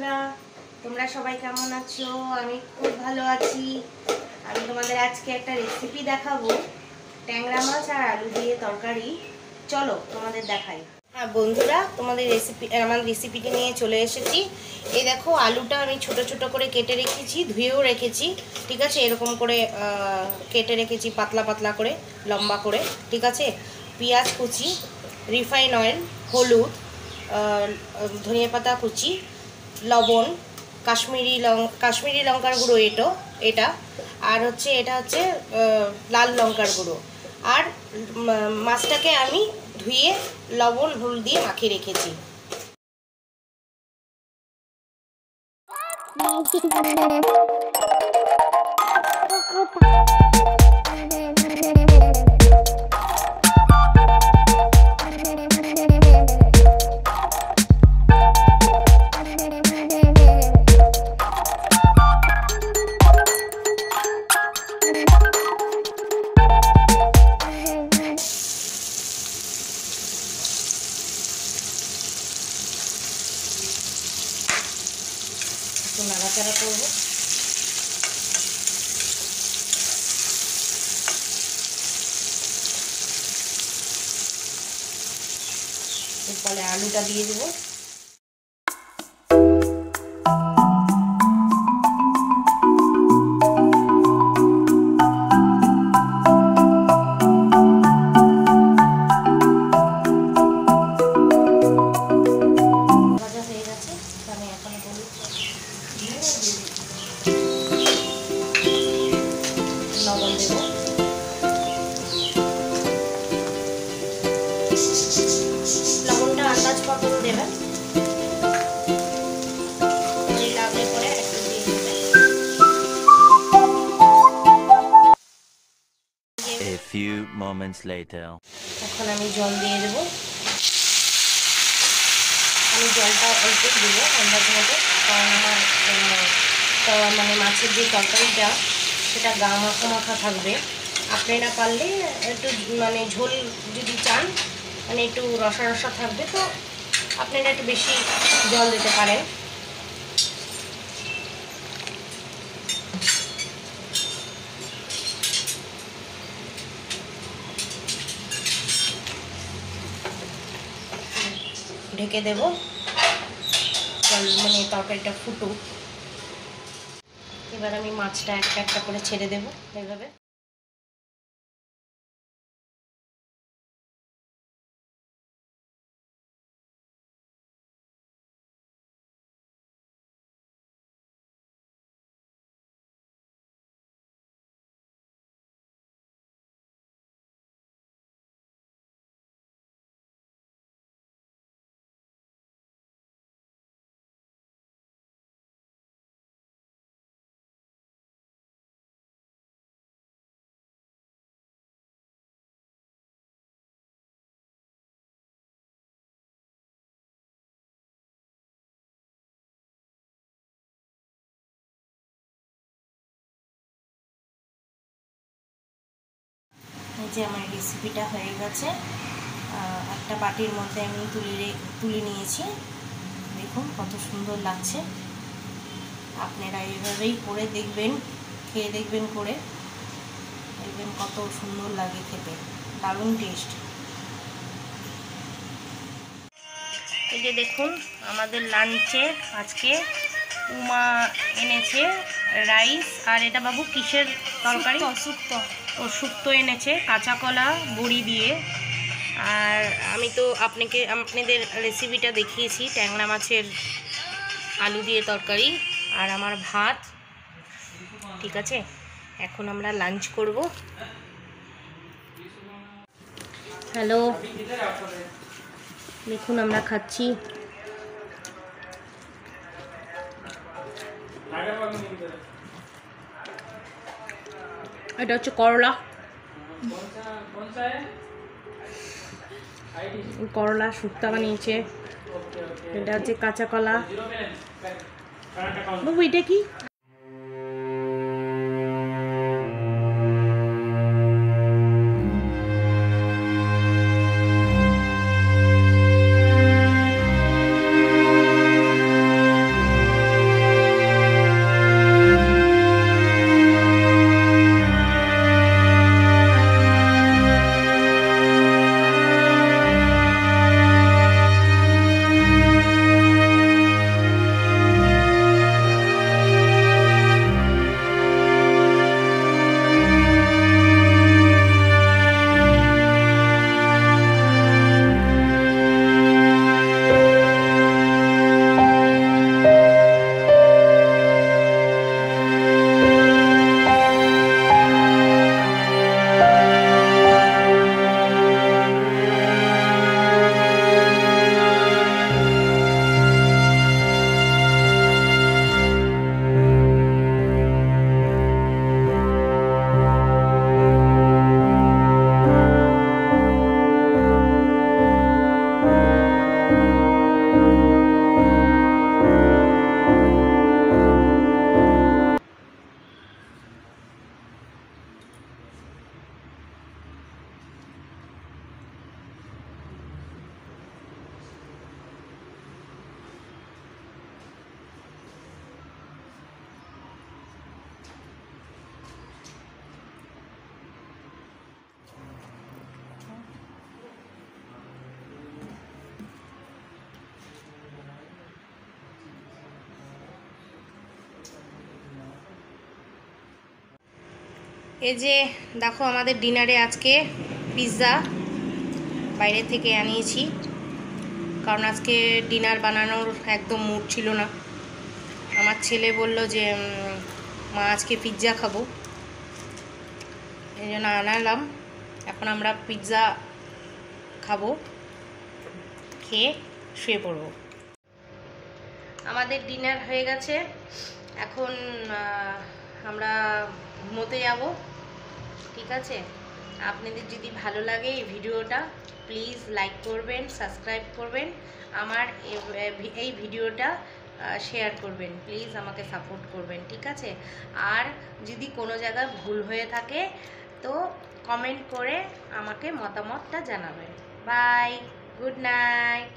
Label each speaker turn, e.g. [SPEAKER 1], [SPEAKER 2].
[SPEAKER 1] বন্ধুরা, তোমরা সবাই কেমন আছো? আমি খুব ভালো আছি। আমি তোমাদের আজকে একটা রেসিপি দেখাবো, ট্যাংরা মাছ আর আলু দিয়ে তরকারি। চলো তোমাদের দেখাই। হ্যাঁ বন্ধুরা, তোমাদের আমার রেসিপিটি নিয়ে চলে এসেছি। এই দেখো, আলুটা আমি ছোট ছোট করে কেটে রেখেছি, ধুয়েও রেখেছি। ঠিক আছে, এরকম করে কেটে রেখেছি, পাতলা পাতলা করে, লম্বা করে। ঠিক আছে, পেঁয়াজ কুচি, রিফাইন অয়েল, হলুদ, ধনিয়া পাতা কুচি, লবণ, কাশ্মীরি লঙ্কার গুঁড়ো এটা আর এটা হচ্ছে লাল লঙ্কার গুঁড়ো। আর মাছটাকে আমি ধুয়ে লবণ হলুদ দিয়ে মাখিয়ে রেখেছি। নাড়াচাড়া করবো। এরপরে আলুটা দিয়ে দেবো। ভাজা হয়ে গেছে, আমি এখন হলুদ লবণ দেবো। লবণটা আন্দাজ মতন দেবেন, লাগলে পরে একটু দিয়ে দেবেন।
[SPEAKER 2] A few moments later.
[SPEAKER 1] এখন আমি জল দিয়ে দেবো। আমি জলটা অল্প দেবো আন্দাজ মতো, কারণ আমার মানে মাছের যে তরকারিটা সেটা গা মাখা মাখা থাকবে। আপনারা পারলে একটু মানে ঝোল যদি চান, মানে একটু রসা রসা থাকবে, তো আপনারা একটু বেশি জল দিতে পারেন। ঢেকে দেব, মানে তরকারিটা ফুটুক। এবার আমি মাছটা একটা একটা করে ছেড়ে দেবো এইভাবে। এই যে আমার রেসিপিটা হয়ে গেছে, একটা বাটির মধ্যে আমি তুলে নিয়েছি। দেখুন কত সুন্দর লাগছে। আপনারা এইভাবেই করে দেখবেন, খেয়ে দেখবেন, করে দেখবেন কত সুন্দর লাগে খেতে, দারুণ টেস্ট। এই যে দেখুন, আমাদের লাঞ্চে আজকে উমা এনেছে রাইস, আর এটা বাবু কিসের তরকারি? শুক্তো এনেছে, কাঁচা কলা বড়ি দিয়ে। আর আমি তো আপনাদের রেসিপিটা দেখিয়েছি, ট্যাংরা মাছের আলু দিয়ে তরকারি, আর আমার ভাত। ঠিক আছে, এখন আমরা লাঞ্চ করব। হ্যালো, দেখুন আমরা খাচ্ছি। এটা হচ্ছে করলা, করলা শুক্তা বানিয়েছে। এটা হচ্ছে কাঁচা কলা। বাবু এটা কি? এই যে দেখো আমাদের ডিনারে আজকে পিৎজা বাইরে থেকে আনিয়েছি, কারণ আজকে ডিনার বানানোর একদম মুড ছিল না। আমার ছেলে বলল যে মা আজকে পিৎজা খাবো, এই জন্য আনালাম। এখন আমরা পিৎজা খাবো, খেয়ে শুয়ে পড়বো। আমাদের ডিনার হয়ে গেছে, এখন আমরা ঘুমোতে যাব। ঠিক আছে, আপনাদের যদি ভালো লাগে এই ভিডিওটা প্লিজ লাইক করবেন, সাবস্ক্রাইব করবেন, আমার এই ভিডিওটা শেয়ার করবেন, প্লিজ আমাকে সাপোর্ট করবেন। ঠিক আছে, আর যদি কোনো জায়গায় ভুল হয়ে থাকে তো কমেন্ট করে আমাকে মতামতটা জানাবেন। Bye, good night.